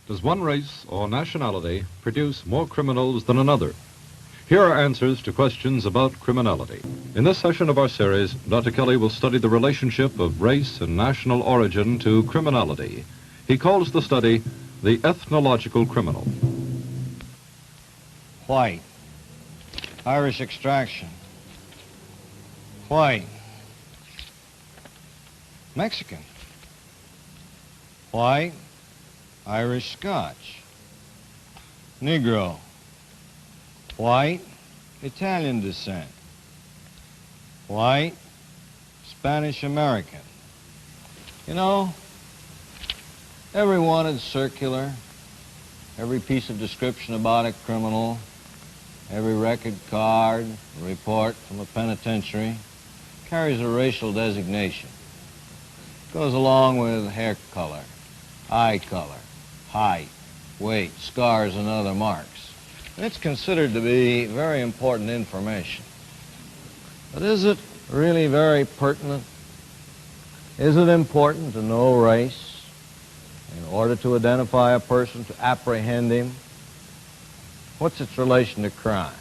Does one race or nationality produce more criminals than another? Here are answers to questions about criminality. In this session of our series, Dr. Kelly will study the relationship of race and national origin to criminality. He calls the study the ethnological criminal. White. Irish extraction. White. Mexican. White. Irish Scotch. Negro. White. Italian descent. White. Spanish American. You know, every wanted circular, every piece of description about a criminal, every record card, report from a penitentiary carries a racial designation. It goes along with hair color, eye color, height, weight, scars, and other marks. And it's considered to be very important information. But is it really very pertinent? Is it important to know race in order to identify a person, to apprehend him? What's its relation to crime?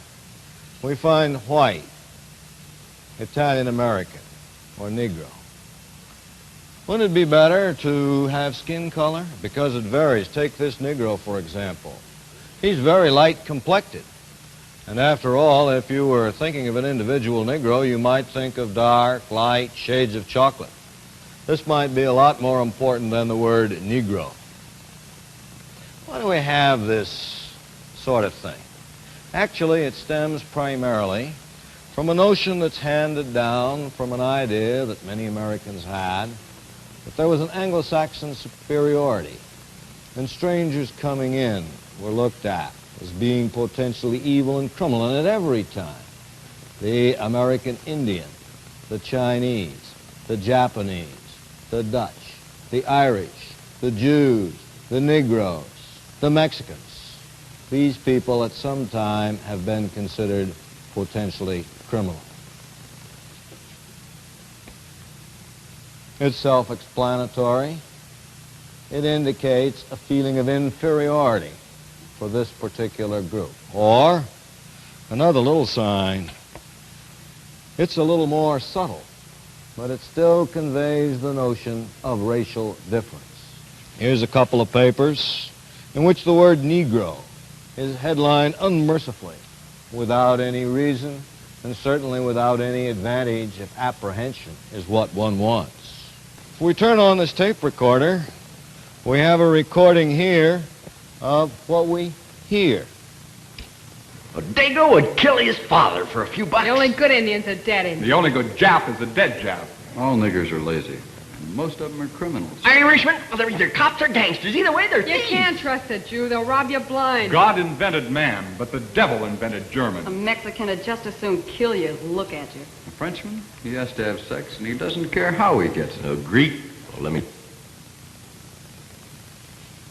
We find white, Italian American, or Negro. Wouldn't it be better to have skin color? Because it varies. Take this Negro, for example. He's very light complected. And after all, if you were thinking of an individual Negro, you might think of dark, light shades of chocolate. This might be a lot more important than the word Negro. Why do we have this sort of thing? Actually, it stems primarily from a notion that's handed down from an idea that many Americans had, that there was an Anglo-Saxon superiority, and strangers coming in were looked at as being potentially evil and criminal. And at every time, the American Indian, the Chinese, the Japanese, the Dutch, the Irish, the Jews, the Negroes, the Mexicans, these people at some time have been considered potentially criminal. It's self-explanatory. It indicates a feeling of inferiority for this particular group. Or, another little sign, it's a little more subtle, but it still conveys the notion of racial difference. Here's a couple of papers in which the word Negro is headlined unmercifully, without any reason, and certainly without any advantage if apprehension is what one wants. If we turn on this tape recorder, we have a recording here of what we hear. A Dago would kill his father for a few bucks. The only good Indian's a dead Indian. The only good Jap is a dead Jap. All niggers are lazy. Most of them are criminals. Irishmen, well, they're either cops or gangsters. Either way, they're You thieves. can't trust a Jew. They'll rob you blind. God invented man, but the devil invented German. A Mexican would just as soon kill you as look at you. A Frenchman, he has to have sex, and he doesn't care how he gets it. A Greek, well, let me...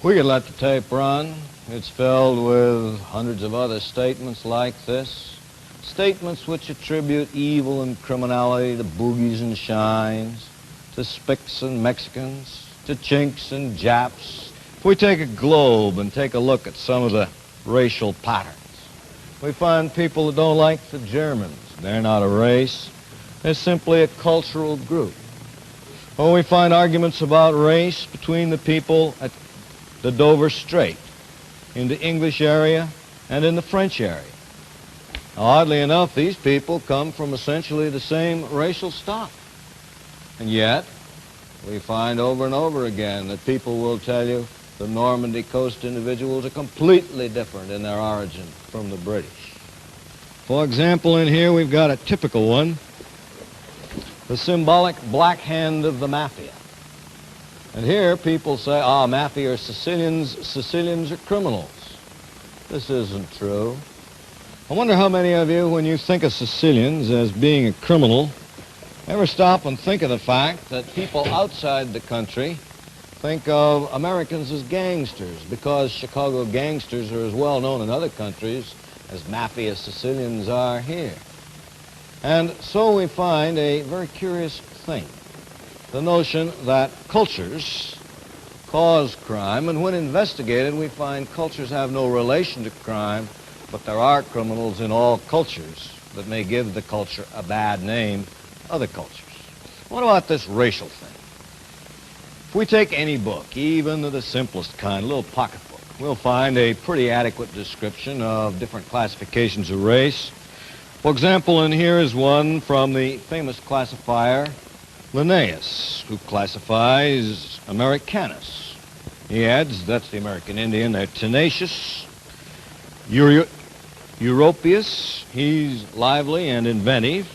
We could let the tape run. It's filled with hundreds of other statements like this. Statements which attribute evil and criminality to boogies and shines, to spics and Mexicans, to chinks and Japs. If we take a globe and take a look at some of the racial patterns, we find people that don't like the Germans. They're not a race. They're simply a cultural group. Or we find arguments about race between the people at the Dover Strait, in the English area, and in the French area. Now, oddly enough, these people come from essentially the same racial stock. And yet, we find over and over again that people will tell you the Normandy coast individuals are completely different in their origin from the British. For example, in here we've got a typical one, the symbolic black hand of the mafia. And here people say, mafia are Sicilians, Sicilians are criminals. This isn't true. I wonder how many of you, when you think of Sicilians as being a criminal, ever stop and think of the fact that people outside the country think of Americans as gangsters, because Chicago gangsters are as well known in other countries as mafia Sicilians are here. And so we find a very curious thing, the notion that cultures cause crime, and when investigated, we find cultures have no relation to crime, but there are criminals in all cultures that may give the culture a bad name, other cultures. What about this racial thing? If we take any book, even the simplest kind, a little pocketbook, we'll find a pretty adequate description of different classifications of race. For example, in here is one from the famous classifier Linnaeus, who classifies Americanus. He adds, that's the American Indian, they're tenacious. Europeus, he's lively and inventive.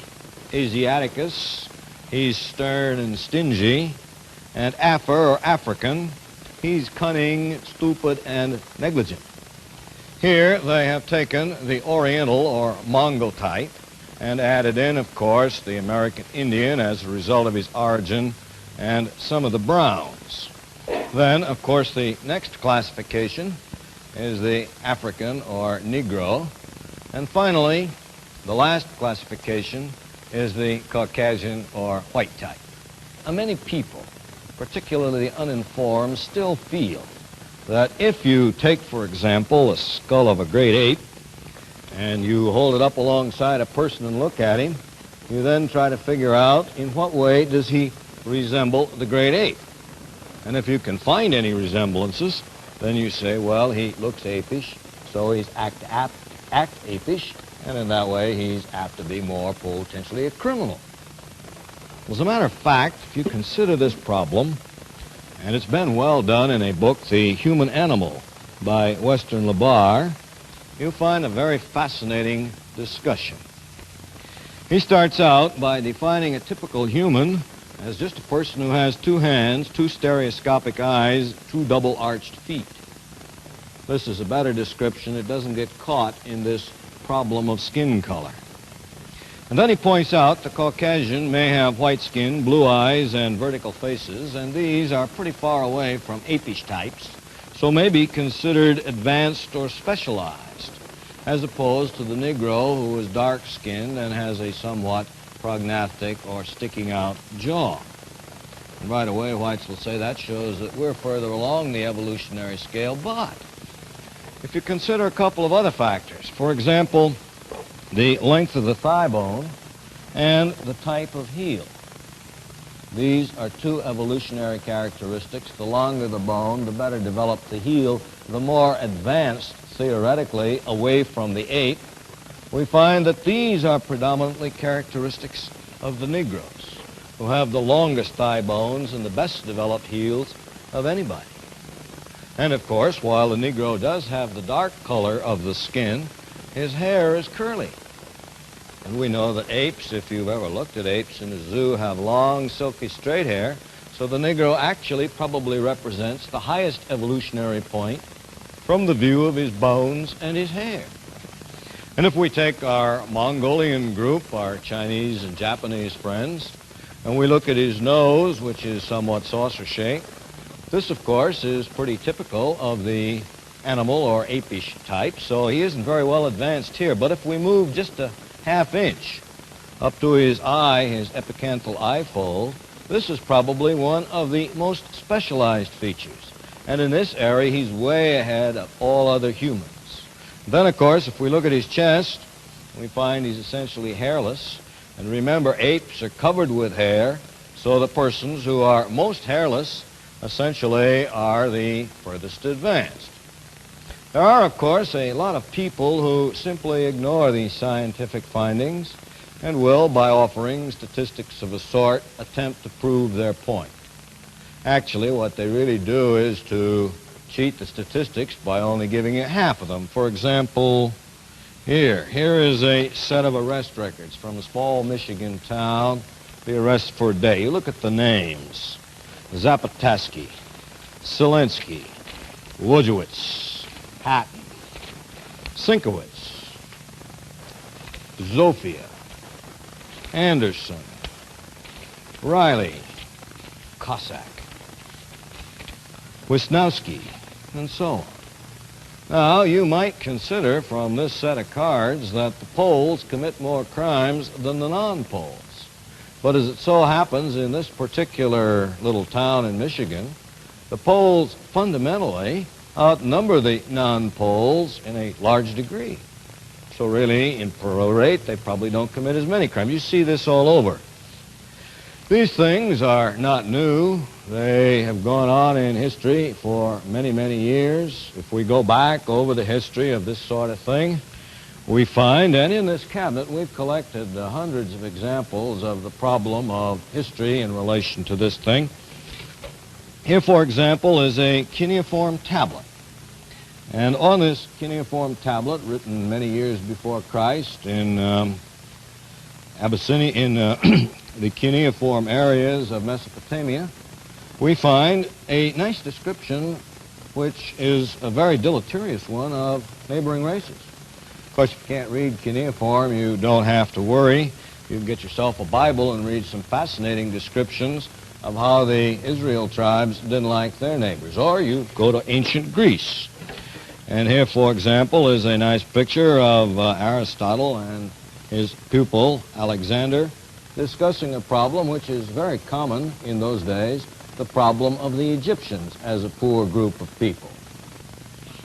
Asiaticus, he's stern and stingy. And Afar, or African, he's cunning, stupid, and negligent. Here they have taken the Oriental or Mongol type and added in, of course, the American Indian as a result of his origin and some of the browns. Then, of course, the next classification is the African or Negro. And finally, the last classification is the Caucasian or white type. Now, many people, particularly the uninformed, still feel that if you take, for example, the skull of a great ape and you hold it up alongside a person and look at him, you then try to figure out in what way does he resemble the great ape. And if you can find any resemblances, then you say, well, he looks apish, so he's act apish, and in that way he's apt to be more potentially a criminal. As a matter of fact, if you consider this problem, and it's been well done in a book, The Human Animal, by Western LeBar, you'll find a very fascinating discussion. He starts out by defining a typical human as just a person who has two hands, two stereoscopic eyes, two double-arched feet. This is a better description. It doesn't get caught in this problem of skin color. And then he points out the Caucasian may have white skin, blue eyes, and vertical faces, and these are pretty far away from apish types, so may be considered advanced or specialized, as opposed to the Negro, who is dark-skinned and has a somewhat prognathic or sticking-out jaw. And right away, whites will say that shows that we're further along the evolutionary scale, but if you consider a couple of other factors, for example, the length of the thigh bone and the type of heel. These are two evolutionary characteristics. The longer the bone, the better developed the heel, the more advanced, theoretically, away from the ape. We find that these are predominantly characteristics of the Negroes, who have the longest thigh bones and the best developed heels of anybody. And of course, while the Negro does have the dark color of the skin, his hair is curly. And we know that apes, if you've ever looked at apes in a zoo, have long, silky, straight hair. So the Negro actually probably represents the highest evolutionary point from the view of his bones and his hair. And if we take our Mongolian group, our Chinese and Japanese friends, and we look at his nose, which is somewhat saucer-shaped, this, of course, is pretty typical of the animal or apish type, so he isn't very well advanced here. But if we move just a half inch up to his eye, his epicanthal eye fold, this is probably one of the most specialized features. And in this area, he's way ahead of all other humans. Then, of course, if we look at his chest, we find he's essentially hairless. And remember, apes are covered with hair, so the persons who are most hairless essentially are the furthest advanced. There are, of course, a lot of people who simply ignore these scientific findings and will, by offering statistics of a sort, attempt to prove their point. Actually, what they really do is to cheat the statistics by only giving you half of them. For example, here is a set of arrest records from a small Michigan town, the arrests for a day. You look at the names: Zapataski, Selensky, Wojciech, Hatton, Sinkowitz, Zofia, Anderson, Riley, Cossack, Wisnowski, and so on. Now, you might consider from this set of cards that the Poles commit more crimes than the non-Poles. But as it so happens, in this particular little town in Michigan, The Poles fundamentally outnumber the non-Poles in a large degree. So really, in pro rate, they probably don't commit as many crimes. You see this all over. These things are not new. They have gone on in history for many, many years. If we go back over the history of this sort of thing, we find, and in this cabinet, we've collected hundreds of examples of the problem of history in relation to this thing. Here, for example, is a cuneiform tablet. And on this cuneiform tablet, written many years before Christ in Abyssinia, in the cuneiform areas of Mesopotamia, we find a nice description, which is a very deleterious one, of neighboring races. Of course, if you can't read cuneiform, you don't have to worry. You can get yourself a Bible and read some fascinating descriptions of how the Israel tribes didn't like their neighbors. Or you go to ancient Greece. And here, for example, is a nice picture of Aristotle and his pupil, Alexander, discussing a problem which is very common in those days, the problem of the Egyptians as a poor group of people.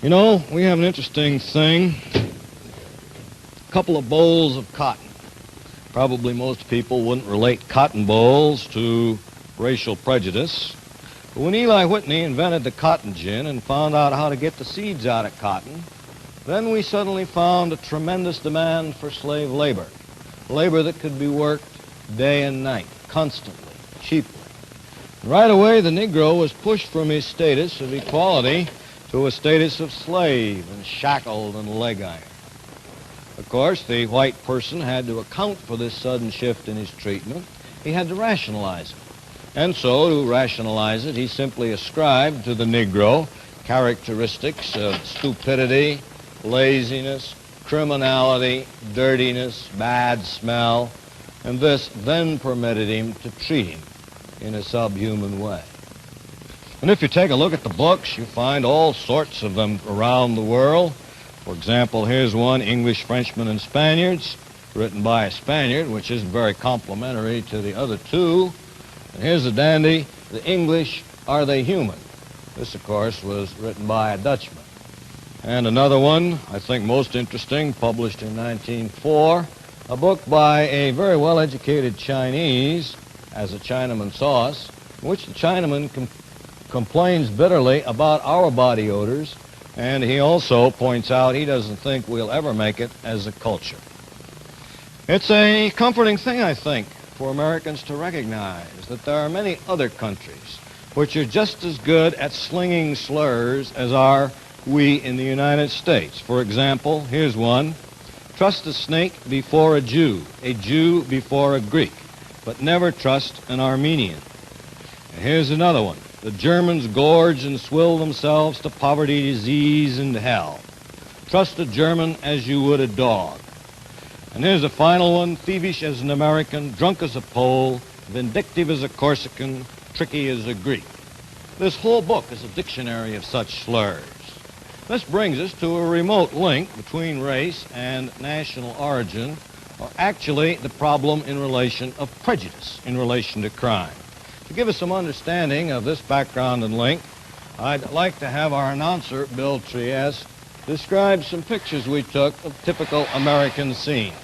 You know, we have an interesting thing. A couple of bowls of cotton. Probably most people wouldn't relate cotton bowls to racial prejudice. But when Eli Whitney invented the cotton gin and found out how to get the seeds out of cotton, then we suddenly found a tremendous demand for slave labor. Labor that could be worked day and night, constantly, cheaply. Right away, the Negro was pushed from his status of equality to a status of slave and shackled and leg iron. Of course, the white person had to account for this sudden shift in his treatment. He had to rationalize it. And so, to rationalize it, he simply ascribed to the Negro characteristics of stupidity, laziness, criminality, dirtiness, bad smell, and this then permitted him to treat him in a subhuman way. And if you take a look at the books, you find all sorts of them around the world. For example, here's one, English, Frenchmen, and Spaniards, written by a Spaniard, which isn't very complimentary to the other two. And here's a dandy, The English, Are They Human? This, of course, was written by a Dutchman. And another one, I think most interesting, published in 1904, a book by a very well-educated Chinese, As a Chinaman Saw Us, in which the Chinaman complains bitterly about our body odors, and he also points out he doesn't think we'll ever make it as a culture. It's a comforting thing, I think, for Americans to recognize that there are many other countries which are just as good at slinging slurs as are we in the United States. For example, here's one. Trust a snake before a Jew before a Greek, but never trust an Armenian. And here's another one. The Germans gorge and swill themselves to poverty, disease, and hell. Trust a German as you would a dog. And here's a final one. Thievish as an American, drunk as a Pole, vindictive as a Corsican, tricky as a Greek. This whole book is a dictionary of such slurs. This brings us to a remote link between race and national origin, or actually the problem in relation of prejudice in relation to crime. To give us some understanding of this background and link, I'd like to have our announcer, Bill Trieste, describe some pictures we took of typical American scenes.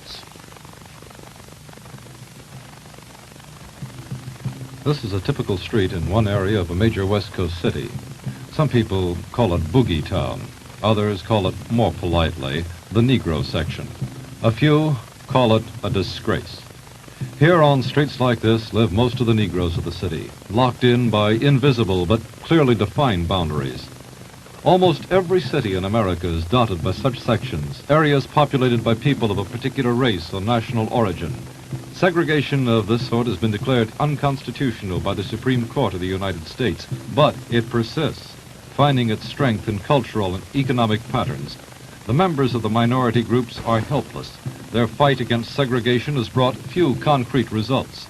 This is a typical street in one area of a major West Coast city. Some people call it Boogie Town. Others call it, more politely, the Negro section. A few call it a disgrace. Here on streets like this live most of the Negroes of the city, locked in by invisible but clearly defined boundaries. Almost every city in America is dotted by such sections, areas populated by people of a particular race or national origin. Segregation of this sort has been declared unconstitutional by the Supreme Court of the United States, but it persists, finding its strength in cultural and economic patterns. The members of the minority groups are helpless. Their fight against segregation has brought few concrete results.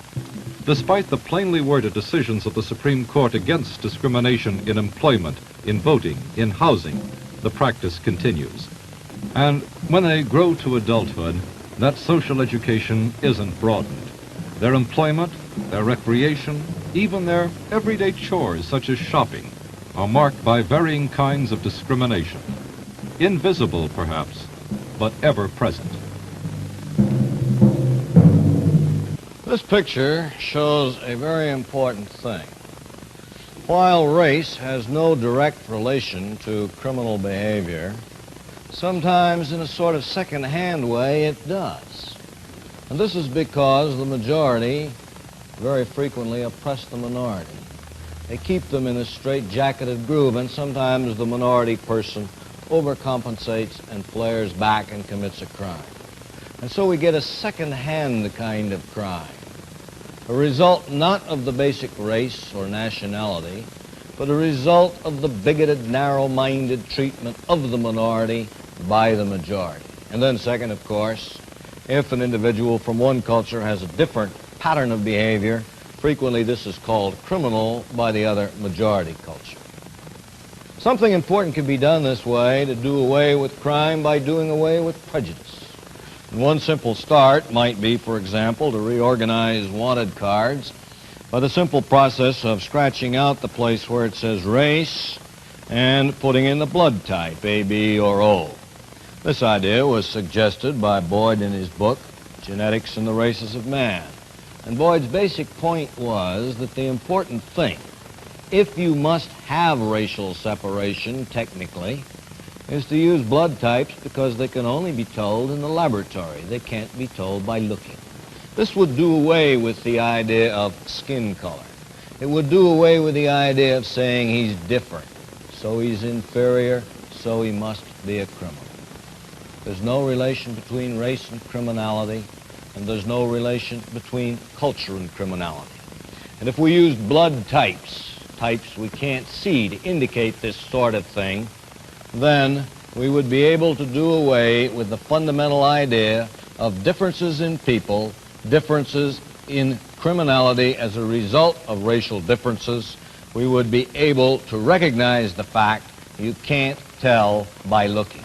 Despite the plainly worded decisions of the Supreme Court against discrimination in employment, in voting, in housing, the practice continues. And when they grow to adulthood, that social education isn't broadened. Their employment, their recreation, even their everyday chores such as shopping, are marked by varying kinds of discrimination. Invisible, perhaps, but ever present. This picture shows a very important thing. While race has no direct relation to criminal behavior, sometimes in a sort of second-hand way it does. And this is because the majority very frequently oppress the minority. They keep them in a straight-jacketed groove, and sometimes the minority person overcompensates and flares back and commits a crime. And so we get a second-hand kind of crime, a result not of the basic race or nationality, but a result of the bigoted, narrow-minded treatment of the minority by the majority. And then second, of course, if an individual from one culture has a different pattern of behavior, frequently this is called criminal by the other majority culture. Something important can be done this way to do away with crime by doing away with prejudice. And one simple start might be, for example, to reorganize wanted cards by the simple process of scratching out the place where it says race and putting in the blood type, A, B, or O. This idea was suggested by Boyd in his book, Genetics and the Races of Man. And Boyd's basic point was that the important thing, if you must have racial separation technically, is to use blood types because they can only be told in the laboratory. They can't be told by looking. This would do away with the idea of skin color. It would do away with the idea of saying he's different, so he's inferior, so he must be a criminal. There's no relation between race and criminality, and there's no relation between culture and criminality. And if we use blood types, types we can't see to indicate this sort of thing, then we would be able to do away with the fundamental idea of differences in people, differences in criminality as a result of racial differences. We would be able to recognize the fact you can't tell by looking.